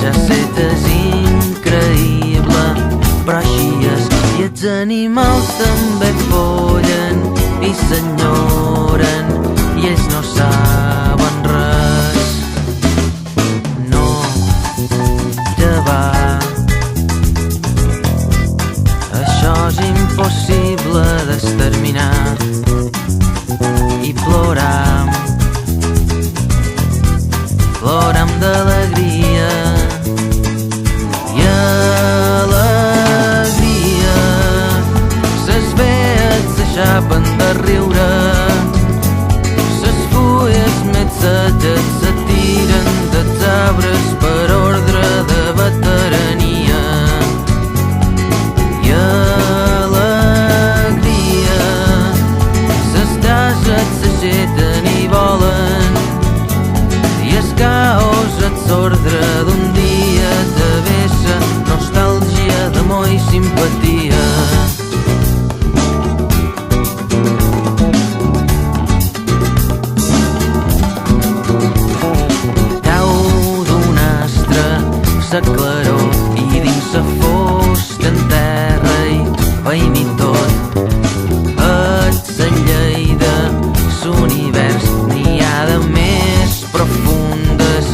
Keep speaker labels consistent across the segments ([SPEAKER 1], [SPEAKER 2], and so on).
[SPEAKER 1] ja sé que és increïble, però així és. I els animals també follen i s'enyoren i ells no saben res. No, ja va, això és impossible d'exterminar. I ploram d'alegria i alegria. Ses vees s'aixapen de riure, ses fulles més seques s'atiren dels arbres per ordre de veterania. I alegria, ses cases s'aixeten i volen, i el caos et s'ordre d'un dia de vessa, nostàlgia, d'amor i simpatia. Cau d'un astre sa claror i dins sa fosca enterra i veïm i tot. Et s'enllaida s'univers, n'hi ha de més profundes,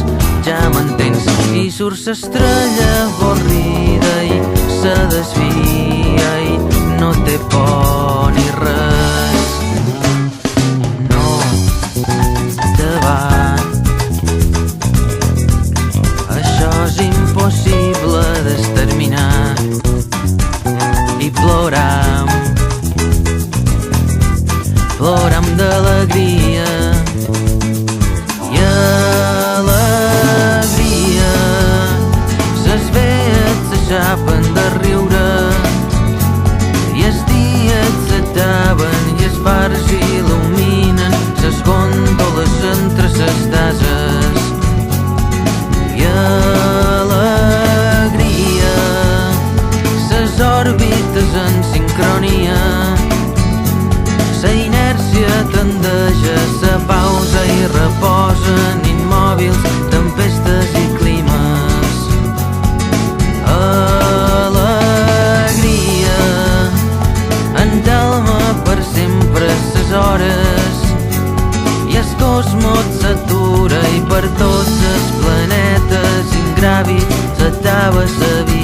[SPEAKER 1] ja m'entens. I surt s'estrella avorrida i se desvia i no té por ni res. No, te va, això és impossible d'exterminar. I ploram d'alegria i alegria. Ses vees s'aixapen de riure i els dies s'acaben i els bars il·luminen ses gòndoles entre ses tases. I alegria, ses òrbites en sincronia, sa inèrcia tendeja sa pausa i reposen immòbils tempestes i climes. Alegria, entelma per sempre ses hores i el cosmos s'atura i per tots els planetes ingràvids s'acaba sa vida.